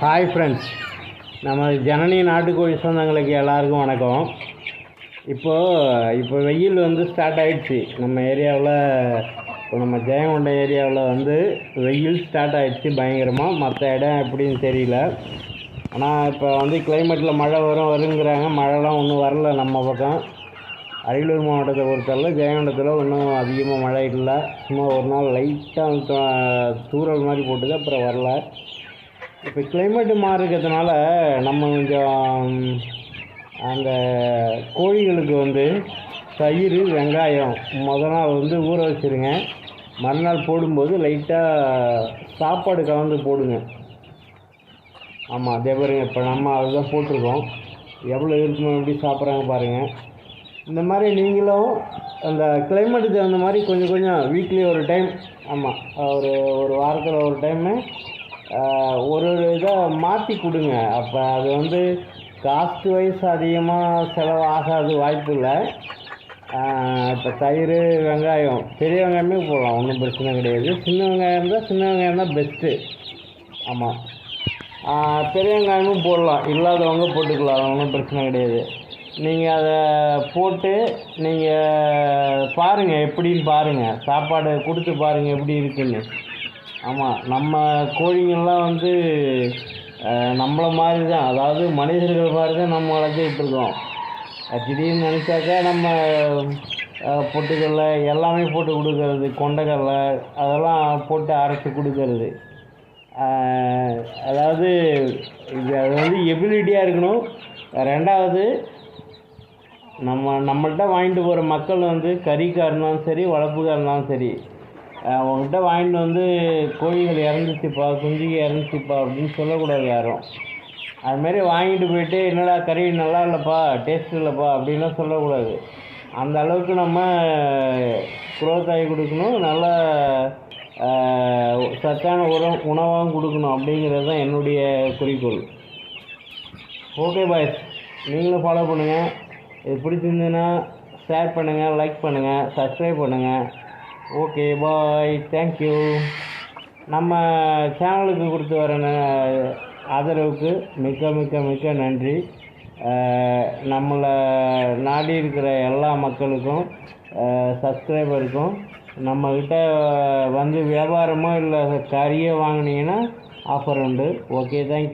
Hi friends, நம்ம ஜனனி நாட்டுக்கோழி சொந்தங்களுக்கு எல்லாருக்கும் வணக்கம். இப்போ வெயில் ஸ்டார்ட் ஆகிடுச்சு நம்ம ஏரியாவில். இப்போ நம்ம ஜெயங்கொண்ட ஏரியாவில் வெயில் ஸ்டார்ட் ஆகிடுச்சு பயங்கரமாக. மற்ற இடம் எப்படின்னு தெரியல. ஆனால் இப்போ கிளைமேட்டில் மழை வருங்கிறாங்க. மழைலாம் ஒன்றும் வரல நம்ம பக்கம். அரியலூர் மாவட்டத்தை பொறுத்தவரை ஜெயங்கொண்டத்தில் ஒன்றும் அதிகமாக மழை இல்லை. சும்மா ஒரு நாள் லைட்டாக தூறல் மாதிரி போட்டுது, அப்புறம் வரல. இப்போ கிளைமேட்டு மாறுறதுனால நம்ம கொஞ்சம் அந்த கோழிகளுக்கு தயிர், வெங்காயம் நாள் ஊற வச்சுருங்க. மறுநாள் போடும்போது லைட்டாக சாப்பாடு கலந்து போடுங்க. ஆமாம், அதே பாருங்கள். இப்போ நம்ம அதுதான் போட்டிருக்கோம். எவ்வளோ இருக்குமோ எப்படி சாப்பிட்றாங்க பாருங்கள். இந்த மாதிரி நீங்களும் அந்த கிளைமேட்டுக்கு தகுந்த மாதிரி கொஞ்சம் கொஞ்சம் வீக்லி ஒரு டைம், ஆமாம், ஒரு வாரத்தில் ஒரு டைமு ஒரு இதை மாற்றி கொடுங்க. அப்போ அது காஸ்ட் வைஸ் அதிகமாக செலவு ஆகாது, வாய்ப்பு இல்லை. இப்போ தயிர், வெங்காயம், பெரிய வெங்காயமே போடலாம், ஒன்றும் பிரச்சனை கிடையாது. சின்ன வெங்காயம் தான் பெஸ்ட்டு. ஆமாம், பெரிய வெங்காயமும் போடலாம், இல்லாதவங்க போட்டுக்கலாம், ஒன்றும் பிரச்சனை கிடையாது. நீங்கள் அதை போட்டு நீங்கள் பாருங்கள், எப்படின்னு பாருங்கள், சாப்பாடு கொடுத்து பாருங்கள் எப்படி இருக்குன்னு. ஆமாம், நம்ம கோழிங்கள்லாம் நம்மளை மாதிரி தான், அதாவது மனிதர்கள் மாதிரி தான் நம்ம வளர்த்துக்கிட்டு இருக்கோம். திடீர்னு நினச்சாக்கா நம்ம பொட்டுக்கடலை எல்லாமே போட்டு கொடுக்கறது, கொண்டைக்கடலை அதெல்லாம் போட்டு அரைச்சி கொடுக்கறது. அதாவது அது எபிலிட்டியாக இருக்கணும். ரெண்டாவது, நம்மள்கிட்ட வாங்கிட்டு போகிற மக்கள் கறிக்காக இருந்தாலும் சரி, வளர்ப்புக்காக இருந்தாலும் சரி, உங்கள்கிட்ட வாங்கிட்டு கோழிகள் இறந்துச்சுப்பா, குஞ்சுக்கு இறந்துச்சுப்பா அப்படின்னு சொல்லக்கூடாது யாரும். அதுமாரி வாங்கிட்டு போயிட்டு என்னடா கறி நல்லா இல்லைப்பா, டேஸ்ட் இல்லைப்பா அப்படின்லாம் சொல்லக்கூடாது. அந்த அளவுக்கு நம்ம குரோத்தாகி கொடுக்கணும், நல்ல சத்தான உணவாகவும் கொடுக்கணும் அப்படிங்கிறது தான் என்னுடைய குறிக்கோள். ஓகே பாய்ஸ், நீங்களும் ஃபாலோ பண்ணுங்கள். இது பிடிச்சிருந்ததுன்னா ஷேர் பண்ணுங்கள், லைக் பண்ணுங்கள், சப்ஸ்கிரைப் பண்ணுங்கள். Okay bye, thank you. நம்ம சேனலுக்கு கொடுத்து வர ஆதரவுக்கு மிக்க மிக்க மிக்க நன்றி. நம்மளை நாடி இருக்கிற எல்லா மக்களுக்கும், சப்ஸ்கிரைபருக்கும், நம்மக்கிட்ட வியாபாரமோ இல்லை கறியோ வாங்கினீங்கன்னா ஆஃபர் உண்டு. Okay, thank you.